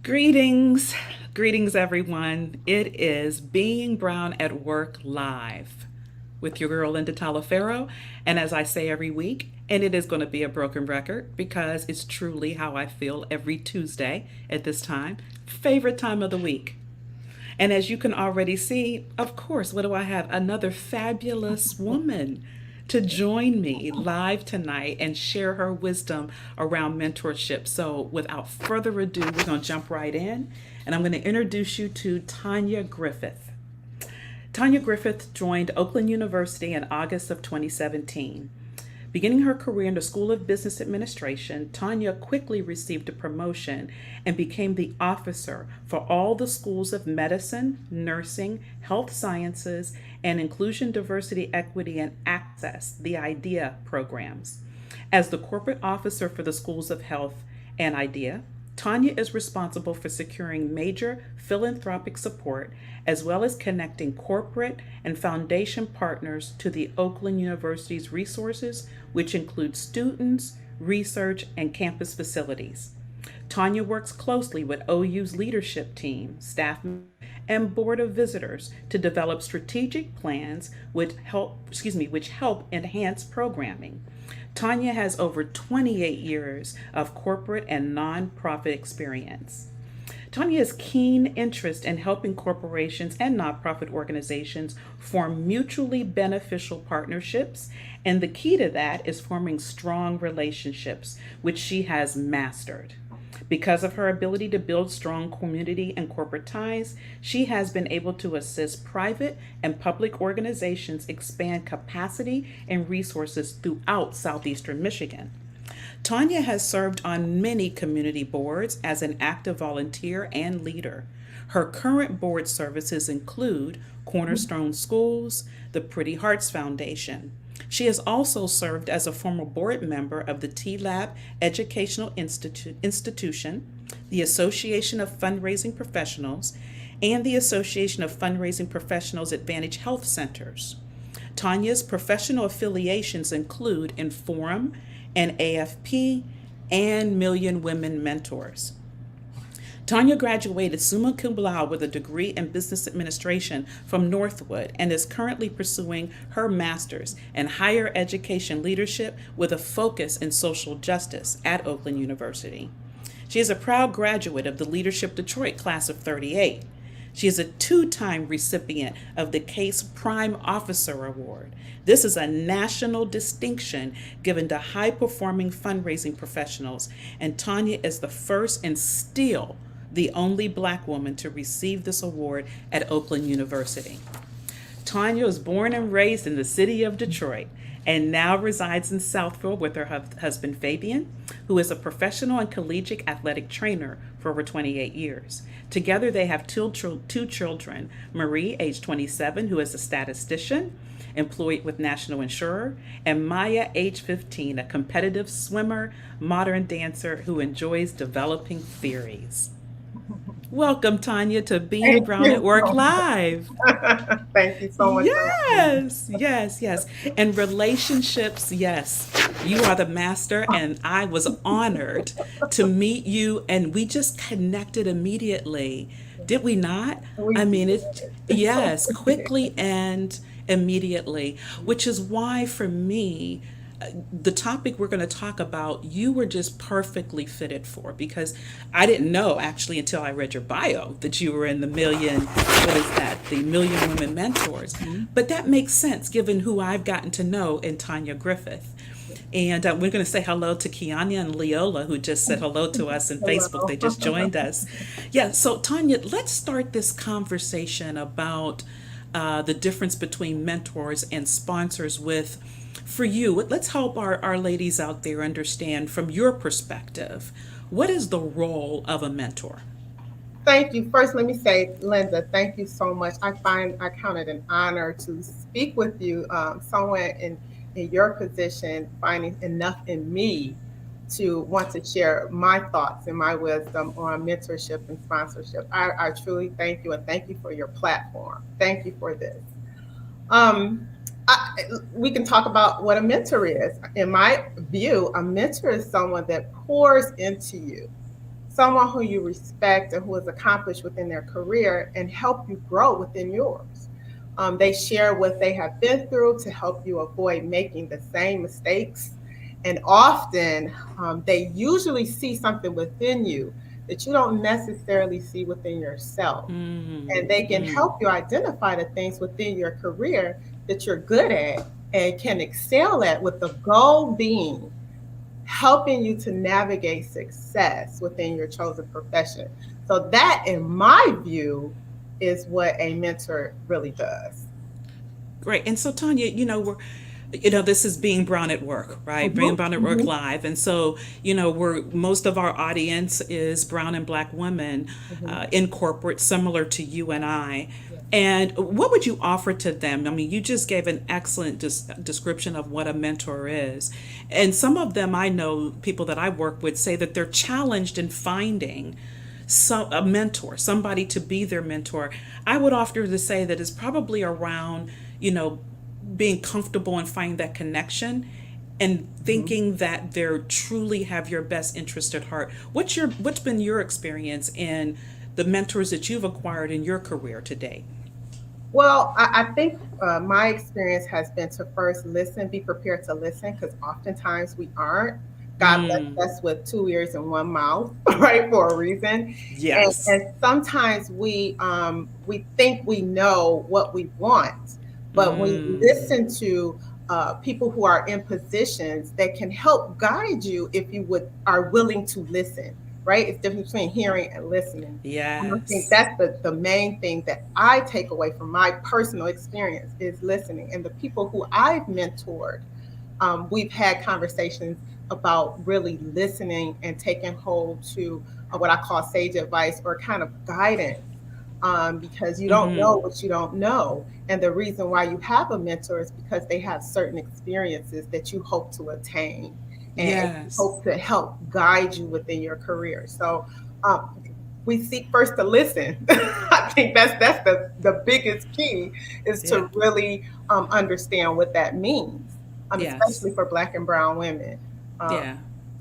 Greetings, greetings, everyone. It is Being Brown at Work Live with your girl Linda Talafero. And as I say every week, and it is going to be a broken record because it's truly how I feel every Tuesday at this time, favorite time of the week. And as you can already see, of course, what do I have? Another fabulous woman to join me live tonight and share her wisdom around mentorship. So, without further ado, we're going to jump right in. And I'm going to introduce you to Tanya Griffith. Tanya Griffith joined Oakland University in August of 2017. Beginning her career in the School of Business Administration, Tanya quickly received a promotion and became the officer for all the schools of medicine, nursing, health sciences, and inclusion, diversity, equity, and access, the IDEA programs. As the corporate officer for the schools of health and IDEA, Tanya is responsible for securing major philanthropic support as well as connecting corporate and foundation partners to the Oakland University's resources, which include students, research, and campus facilities. Tanya works closely with OU's leadership team, staff, and board of visitors to develop strategic plans which help enhance programming. Tanya has over 28 years of corporate and nonprofit experience. Tanya's keen interest in helping corporations and nonprofit organizations form mutually beneficial partnerships, and the key to that is forming strong relationships, which she has mastered. Because of her ability to build strong community and corporate ties, she has been able to assist private and public organizations expand capacity and resources throughout southeastern Michigan. Tanya has served on many community boards as an active volunteer and leader. Her current board services include Cornerstone Schools, the Pretty Hearts Foundation. She has also served as a former board member of the T-Lab Educational Institution, the Association of Fundraising Professionals, and the Association of Fundraising Professionals Advantage Health Centers. Tanya's professional affiliations include Inforum and AFP and Million Women Mentors. Tanya graduated summa cum laude with a degree in business administration from Northwood and is currently pursuing her master's in higher education leadership with a focus in social justice at Oakland University. She is a proud graduate of the Leadership Detroit Class of '38. She is a two-time recipient of the CASE Prime Officer Award. This is a national distinction given to high-performing fundraising professionals, and Tanya is the first and still the only Black woman to receive this award at Oakland University. Tanya was born and raised in the city of Detroit and now resides in Southfield with her husband Fabian, who is a professional and collegiate athletic trainer for over 28 years. Together, they have two children, Marie, age 27, who is a statistician employed with National Insurer, and Maya, age 15, a competitive swimmer, modern dancer who enjoys developing theories. Welcome, Tanya, to Being Thank Brown at you Work so much. Live. Thank you so much for having me. Yes, yes, yes. And relationships, yes. You are the master, and I was honored to meet you, and we just connected immediately. Did we not? We I mean, did. yes, quickly and immediately, which is why for me, the topic we're going to talk about, you were just perfectly fitted for because I didn't know actually until I read your bio that you were in the million, what is that, the Million Women Mentors. But that makes sense given who I've gotten to know in Tanya Griffith. And we're going to say hello to Kiana and Leola, who just said hello to us in Facebook. Hello. They just joined us. Yeah, so Tanya, let's start this conversation about the difference between mentors and sponsors with for you. Let's help our ladies out there understand from your perspective what is the role of a mentor? Thank you. First, let me say, Linda, thank you so much. I count it an honor to speak with you. Someone in your position finding enough in me to want to share my thoughts and my wisdom on mentorship and sponsorship. I truly thank you and thank you for your platform. Thank you for this. Um, we can talk about what a mentor is. In my view, a mentor is someone that pours into you someone who you respect and who is accomplished within their career and help you grow within yours. They share what they have been through to help you avoid making the same mistakes. And often they usually see something within you that you don't necessarily see within yourself. And they can help you identify the things within your career that you're good at and can excel at, with the goal being helping you to navigate success within your chosen profession. So that, in my view, is what a mentor really does. Great. And so, Tanya, this is Being Brown at Work, right? Being Mhm, Brown at Work mhm, Live. And so, we're most of our audience is brown and black women mhm. in corporate, similar to you and I. Yes. And what would you offer to them? I mean, you just gave an excellent description of what a mentor is. And some of them, I know people that I work with say that they're challenged in finding a mentor, somebody to be their mentor. I would offer to say that it's probably around, being comfortable and finding that connection and Mhm. thinking that they truly have your best interest at heart. What's been your experience in the mentors that you've acquired in your career to date? Well, I think my experience has been to first listen, be prepared to listen, because oftentimes we aren't. God blessed us with two ears and one mouth, right, for a reason. And, Yes. and sometimes we think we know what we want, but when you listen to people who are in positions that can help guide you, if you would are willing to listen, right? It's different between hearing and listening. And I think Yes. that's the main thing that I take away from my personal experience is listening. And the people who I've mentored, we've had conversations about really listening and taking hold to what I call sage advice or kind of guidance. Because you don't know what you don't know. And the reason why you have a mentor is because they have certain experiences that you hope to attain and Yes. hope to help guide you within your career. So we seek first to listen. I think that's the biggest key is Yeah. to really understand what that means, Yes. especially for Black and Brown women. Um, Yeah.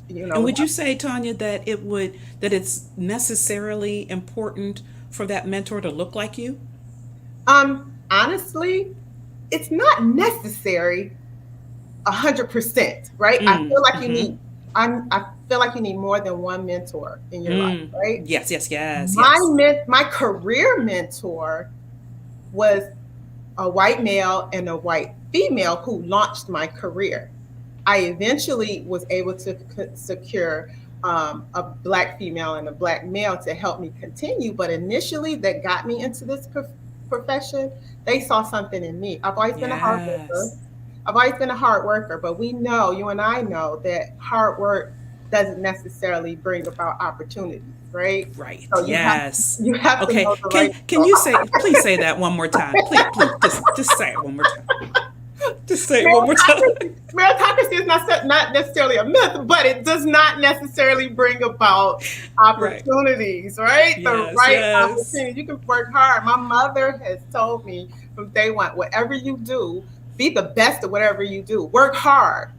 And we would you say, Tanya, that it's necessarily important for that mentor to look like you? honestly, it's not necessary 100%, right? I feel like you need. I feel like you need more than one mentor in your life, right? Yes, yes, yes, yes. My career mentor was a white male and a white female who launched my career. I eventually was able to secure a black female and a black male to help me continue. But initially, that got me into this profession, they saw something in me. I've always been a hard worker. Yes. I've always been a hard worker, but we know, you and I know, that hard work doesn't necessarily bring about opportunities, right? Right. So Yes. you have to Okay. know the right Can people. you please say that one more time? Please just say it one more time. Just say it one more time. Meritocracy is not necessarily a myth, but it does not necessarily bring about Right. opportunities, right? The Yes. right Yes. opportunity. You can work hard. My mother has told me from day one, whatever you do, be the best at whatever you do. Work hard.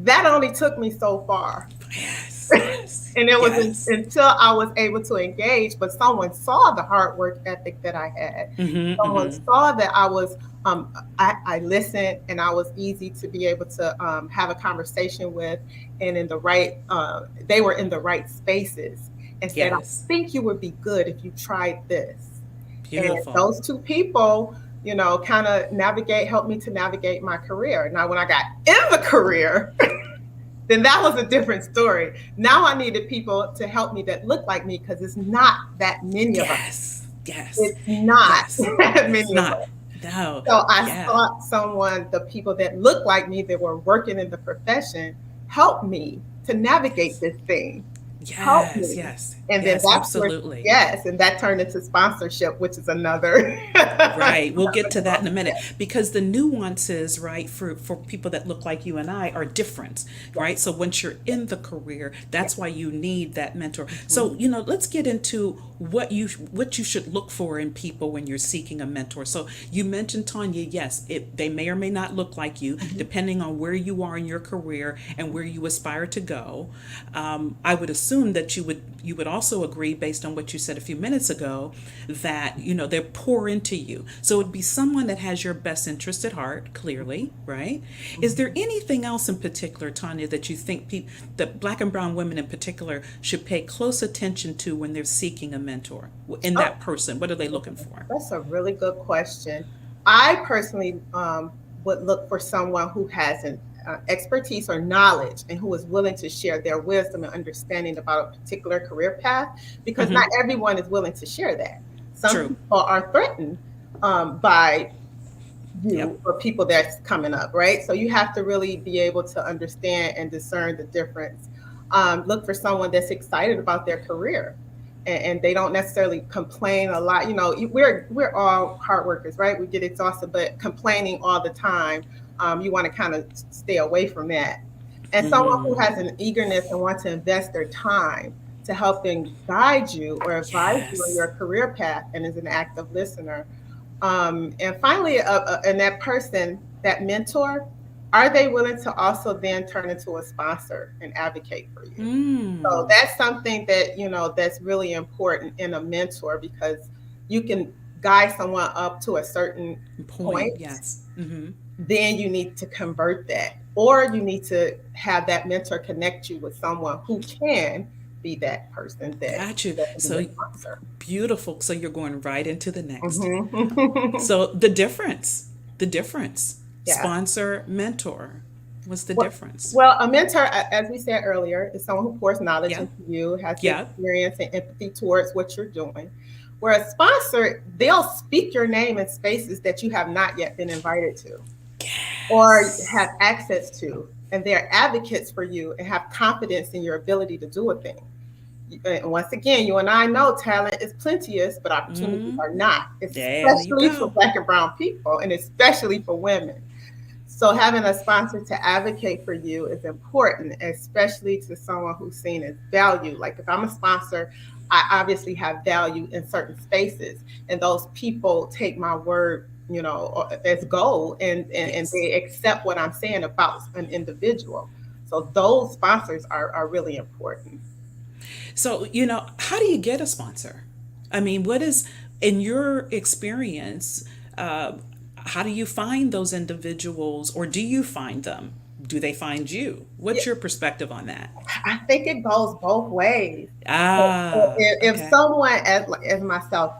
That only took me so far. Yes. Yes. And it was Yes. until I was able to engage, but someone saw the hard work ethic that I had. Someone saw that I listened and I was easy to be able to have a conversation with, and they were in the right spaces and said, I Yes. think you would be good if you tried this. And Beautiful. those two people, kind of helped me to navigate my career. Now, when I got in the career, then that was a different story. Now I needed people to help me that look like me because it's not that many of us. Yes. Yes. It's not Yes. that It's many of not. us. No. So I Yeah. sought the people that looked like me that were working in the profession, help me to navigate Yes. this thing. Help Yes. me. Yes. And then Yes. that's where, Absolutely. yes, and that turned into sponsorship, which is another. Right. We'll get to that in a minute because the nuances, right, for people that look like you and I are different, Yes, right? So once you're in the career, yes. that's why you need that mentor. So, Mhm. let's get into what you should look for in people when you're seeking a mentor. So you mentioned, Tanya, yes, they may or may not look like you, Mhm. depending on where you are in your career and where you aspire to go. I would assume assume that you would also agree, based on what you said a few minutes ago, that they pour into you. So it would be someone that has your best interest at heart, clearly, right? Is there anything else in particular, Tanya, that you think that Black and brown women in particular should pay close attention to when they're seeking a mentor in Oh, that person? What are they looking for? that's a really good question. I personally would look for someone who has an expertise or knowledge and who is willing to share their wisdom and understanding about a particular career path, because not Mm-hmm. everyone is willing to share that. Some True. people are threatened by Yep. you or people that's coming up, right? So you have to really be able to understand and discern the difference. Look for someone that's excited about their career, and they don't necessarily complain a lot. We're all hard workers, right? We get exhausted, but complaining all the time, you want to kind of stay away from that. And someone who Mm-hmm. has an eagerness and wants to invest their time to help them guide you or advise you on Yes. your career path and is an active listener. And finally, and that person, that mentor, are they willing to also then turn into a sponsor and advocate for you? So Mm. that's something that, that's really important in a mentor, because you can guide someone up to a certain Point. point. Yes. Mm-hmm. Then you need to convert that, or you need to have that mentor connect you with someone who can be that person Got you. that can be a So sponsor. beautiful. So you're going right into the next. Hmm. So the difference, Yeah. sponsor, mentor. What's the Well, difference? well, a mentor, as we said earlier, is someone who pours knowledge Yeah. into you, has the Yeah. experience and empathy towards what you're doing. Where a sponsor, they'll speak your name in spaces that you have not yet been invited to or have Yes. access to, and they're advocates for you and have confidence in your ability to do a thing. And once again, you and I know talent is plenteous, but opportunities Mm. are not, There you especially for go. Black and brown people, and especially for women. So having a sponsor to advocate for you is important, especially to someone who's seen as value. Like if I'm a sponsor, I obviously have value in certain spaces, and those people take my word, as gold, and Yes. they accept what I'm saying about an individual. So those sponsors are really important. So, how do you get a sponsor? I mean, what is, in your experience, uh, how do you find those individuals, or do you find them? Do they find you? Yeah, What's your perspective on that? I think it goes both ways. Ah, If okay. someone as myself,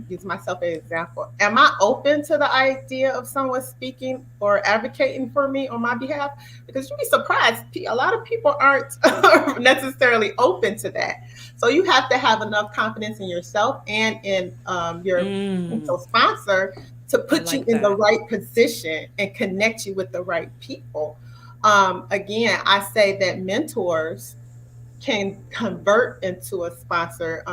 use myself as an example, am I open to the idea of someone speaking or advocating for me on my behalf? Because you'd be surprised, a lot of people aren't necessarily open to that. So you have to have enough confidence in yourself and in your Mm, potential sponsor to I put you like in the that. right position and connect you with the right people. Again, I say that mentors can convert into a sponsor.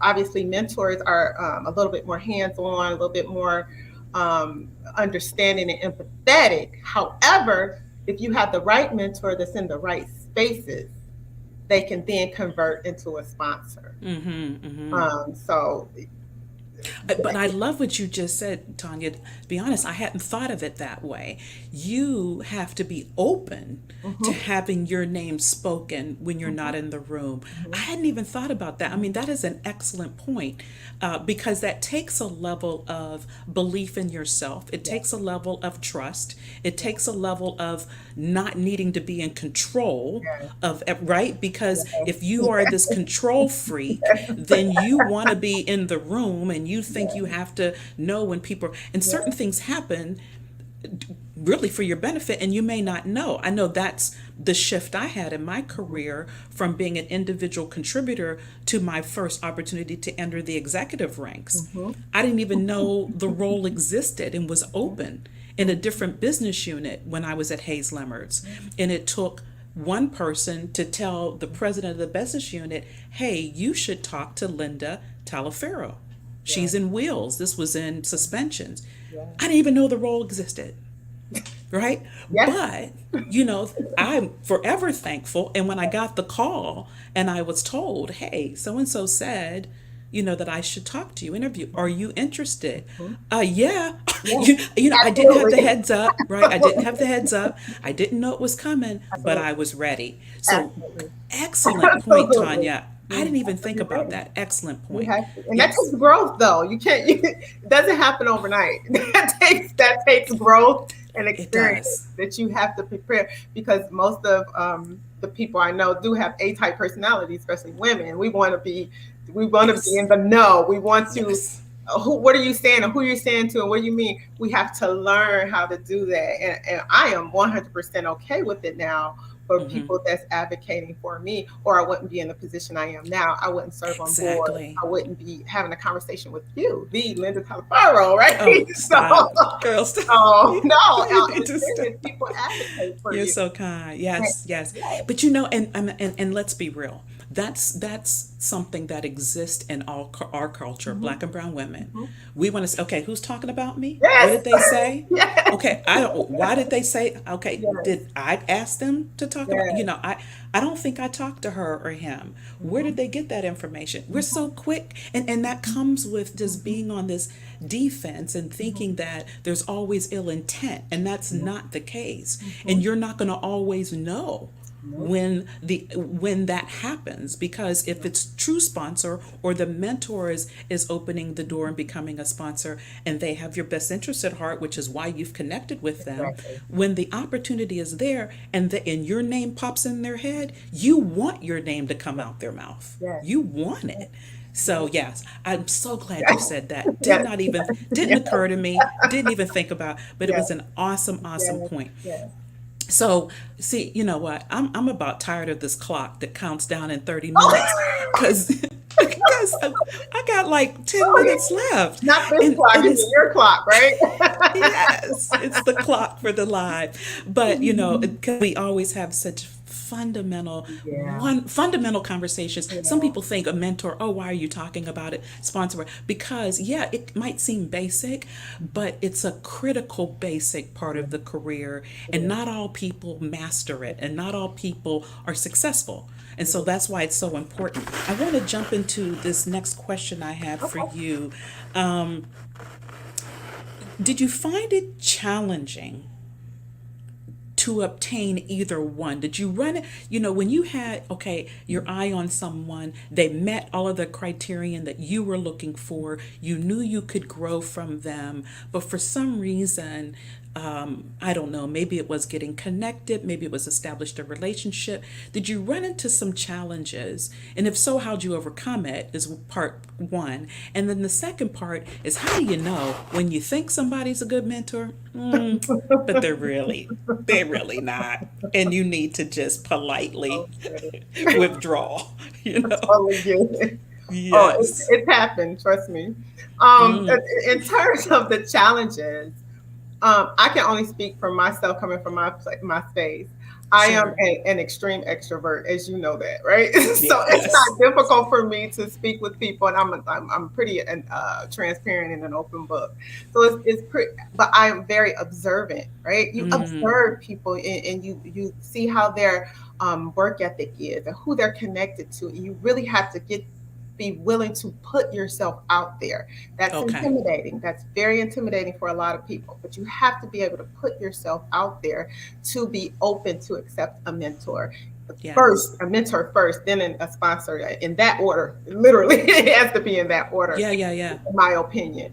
Obviously, mentors are a little bit more hands on, a little bit more understanding and empathetic. However, if you have the right mentor that's in the right spaces, they can then convert into a sponsor. Mm-hmm, mm-hmm. So, But I love what you just said, Tanya. To be honest, I hadn't thought of it that way. You have to be open to mhm, having your name spoken when you're mhm, not in the room. I mhm, hadn't even thought about that. I mean, that is an excellent point, because that takes a level of belief in yourself. It yeah, takes a level of trust. It yeah, takes a level of not needing to be in control yeah, of, right? Because if you are yeah, this control freak, then you want to be in the room and you think yeah, you have to know when people, and certain yeah, things happen really for your benefit and you may not know. I know that's the shift I had in my career from being an individual contributor to my first opportunity to enter the executive ranks. mhm, I didn't even know the role existed and was open in a mhm, different business unit when I was at Hayes Lemmerts. mhm, And it took one person to tell the president of the business unit, hey, you should talk to Linda Talafero. yeah, She's in wheels. This was in suspensions. yeah, I didn't even know the role existed, right? yeah, But, I'm forever thankful. And when I got the call and I was told, hey, so and so said, that I should talk to you, interview. Are you interested? Mhm. Yeah. Yeah, I didn't have the absolutely. heads up, right? I didn't have the heads up. I didn't know it was coming, but Absolutely. I was ready. So, Absolutely. excellent point, Absolutely. Tanya. I You didn't have even to think be about ready. that. Excellent You point. have to, and that Yes. takes growth, though. You can't. It doesn't happen overnight. That takes growth and It experience does. that you have to prepare. Because most of the people I know do have A-type personalities, especially women. We want to be Yes. in the know. We want to. Yes. What are you saying, and who you're saying to, and what do you mean? We have to learn how to do that, and I am 100% okay with it now. For Mm-hmm. people that's advocating for me, or I wouldn't be in the position I am now. I wouldn't serve on board. Exactly. I wouldn't be having a conversation with you, the Linda Califaro, right? Oh, So, stop. Girl, stop. no, You need it's to stop. serious. People advocate for You're you. so kind. Yes, Yes, yes. yes, But and let's be real. That's something that exists in our culture, mhm, black and brown women. mhm. We want to say, okay, who's talking about me? What Yes, did they say? yes, Okay, I don't. Why did they say? Okay, yes, did I ask them to talk about? yes. I don't think I talked to her or him. Where did Mhm, they get that information? We're mhm, so quick, and that comes with just mhm, being on this defense and mhm, thinking that there's always ill intent, and that's mhm, not the case. And mhm. you're not going to always know Nope. when that happens, because if it's true sponsor, or the mentor is opening the door and becoming a sponsor, and they have your best interest at heart, which is why you've connected with them. Exactly. When the opportunity is there, and your name pops in their head, you want your name to come out their mouth. Yes. You want Yes. it. So Yes. yes, I'm so glad you Yes. said that. Yes. Didn't Yes. occur to me, didn't even think about, but it Yes. was an awesome Yes. point. Yes. So, see, you know what? I'm about tired of this clock that counts down in 30 minutes, because because I got like 10 Oh, minutes left. not this And clock, it it's is, your clock, right? yes, it's the clock for the live. But, because we always have such Yeah. fundamental conversations. Some Yeah. people think a mentor, oh, why are you talking about it? Sponsor, because yeah, it might seem basic, but it's a critical basic part Yeah. of the career, It and is. not all people master it, and not all people are successful. And It so is. that's why it's so important. I want to jump into this next question I have for Okay. you. Um, did you find it challenging to obtain either one? Did you run it, when you had, okay, your eye on someone, they met all of the criterion that you were looking for, you knew you could grow from them, but for some reason, I don't know, maybe it was getting connected, maybe it was established a relationship. Did you run into some challenges? And if so, how'd you overcome it? Is part one. And then the second part is, how do you know when you think somebody's a good mentor, but they're really not. And you need to just politely Oh, goodness. withdraw, you I know? totally get it. Oh, Yes. it's happened, trust me. Mm, In terms of the challenges, I can only speak for myself coming from my space. I am sure. an extreme extrovert, as you know that, right? Yeah, So it's yes. not difficult for me to speak with people, and I'm pretty transparent and an open book. So it's pretty, but I am very observant, right? You Mm, observe people, and you see how their work ethic is and who they're connected to. You really have to be willing to put yourself out there. That's okay. intimidating. That's very intimidating for a lot of people. But you have to be able to put yourself out there to be open to accept a mentor. Yes. First, a mentor first, then a sponsor, in that order. Literally, it has to be in that order, Yeah, yeah, yeah. in my opinion.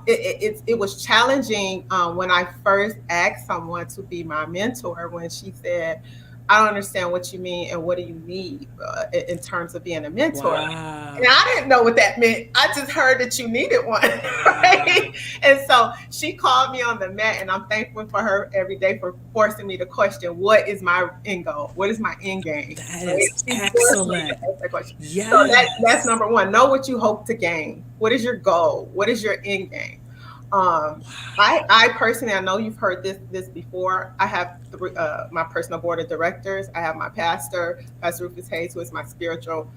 It was challenging when I first asked someone to be my mentor, when she said, I don't understand what you mean and what do you need in terms of being a mentor. And Wow. I didn't know what that meant. I just heard that you needed one, right? Wow. And so she called me on the mat, and I'm thankful for her every day for forcing me to question, what is my end goal? What is my end game? That Right? is She forced me to excellent. ask that question. So that's Yes. number one. Know what you hope to gain. What is your goal? What is your end game? Um, I personally, I know you've heard this before. I have my personal board of directors. I have my pastor, Pastor Rufus Hayes, who is my spiritual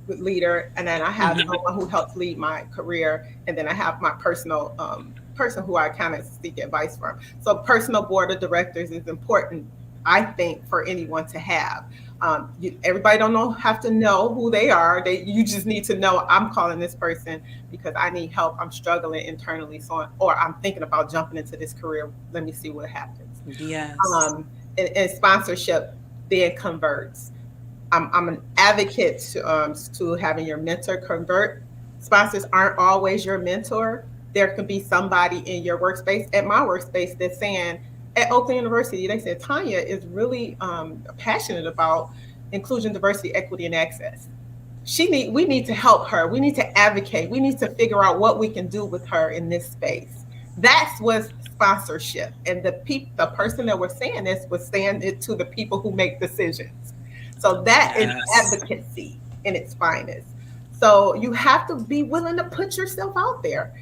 leader, and then I have Mm-hmm. someone who helps lead my career, and then I have my personal person who I kind of seek advice from. So, personal board of directors is important. I think, for anyone to have. Everybody don't know have to know who they are. You just need to know, I'm calling this person because I need help. I'm struggling internally, so or I'm thinking about jumping into this career. Let me see what happens. Yes. And sponsorship then converts. I'm an advocate to having your mentor convert. Sponsors aren't always your mentor. There could be somebody in your workspace, at my workspace, that's saying, at Oakland University, they said Tanya is really passionate about inclusion, diversity, equity, and access. We need to help her. We need to advocate. We need to figure out what we can do with her in this space. That's what sponsorship. And the person that was saying this was saying it to the people who make decisions. So that is Yes. advocacy in its finest. So you have to be willing to put yourself out there.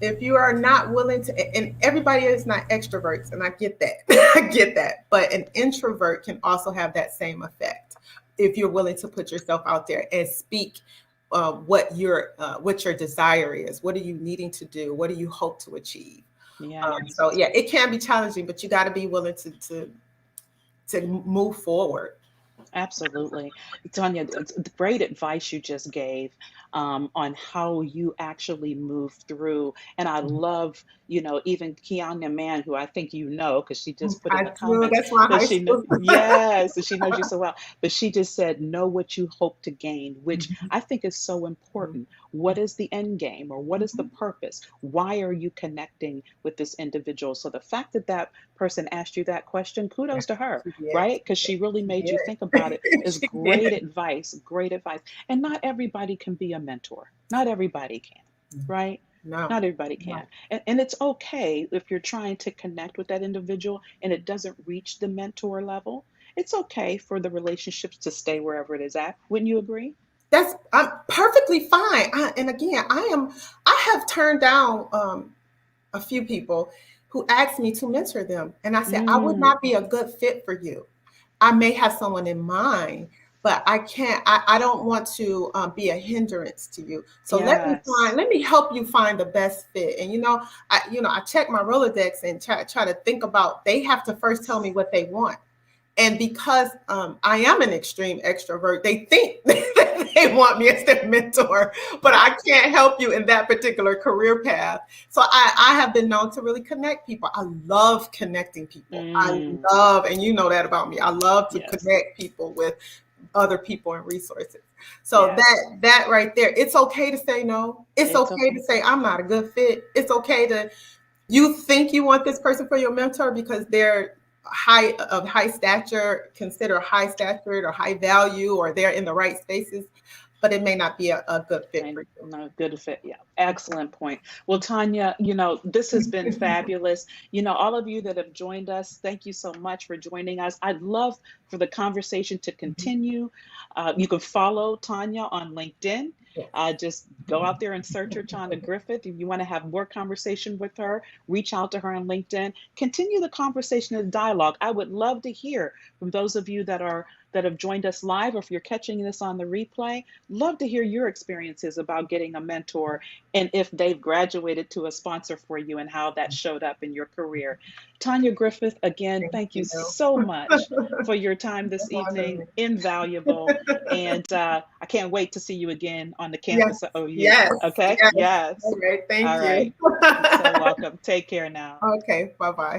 If you are not willing to, and everybody is not extroverts, and I get that, I get that, but an introvert can also have that same effect if you're willing to put yourself out there and speak what your desire is. What are you needing to do? What do you hope to achieve? Yes. So yeah, it can be challenging, but you got to be willing to move forward. Absolutely. Tanya, it's great advice you just gave on how you actually move through. And I love, even Kiana Mann, who I think you know, because she just put in I the do. comments That's my that high school. yes, and she knows you so well. But she just said, know what you hope to gain, which I think is so important. What is the end game or what is the purpose? Why are you connecting with this individual? So the fact that that person asked you that question, kudos to her, She did. right? Because she really She made you think about it. did. Is She great did. advice, great advice. And not everybody can be a mentor. Not everybody can, right? No, Not everybody no. can. And it's okay if you're trying to connect with that individual and it doesn't reach the mentor level. It's okay for the relationships to stay wherever it is at. Wouldn't you agree? That's I'm perfectly fine. And again, I have turned down a few people who asked me to mentor them, and I said I would Mm, not be a good fit for you. I may have someone in mind, but I can't. I don't want to be a hindrance to you. So yes. let me help you find the best fit. And I check my Rolodex and try to think about. They have to first tell me what they want. And because I am an extreme extrovert, they think that they want me as their mentor, but I can't help you in that particular career path. So I have been known to really connect people. I love connecting people. Mm, And you know that about me. I love to yes. connect people with other people and resources. So Yes. that right there, it's okay to say no. It's It's okay okay. to say I'm not a good fit. It's okay to you think you want this person for your mentor because they're high stature, consider high stature or high value, or they're in the right spaces, but it may not be a good fit for And no, good fit. Yeah, excellent point. Well, Tanya, this has been you. fabulous. All of you that have joined us, thank you so much for joining us. I'd love for the conversation to continue. You can follow Tanya on LinkedIn. Yes. Just go out there and search her, Tanya Griffith. If you want to have more conversation with her, reach out to her on LinkedIn. Continue the conversation and dialogue. I would love to hear from those of you that have joined us live, or if you're catching this on the replay. Love to hear your experiences about getting a mentor and if they've graduated to a sponsor for you and how that showed up in your career. Tanya Griffith, again, Thank thank you you. so much for your time this evening. Wonderful. Invaluable. And I can't wait to see you again on the Yes, campus of OU. yes, Okay? yes. Yes. All right, thank All you. right. You're so welcome. Take care now. Okay, bye bye.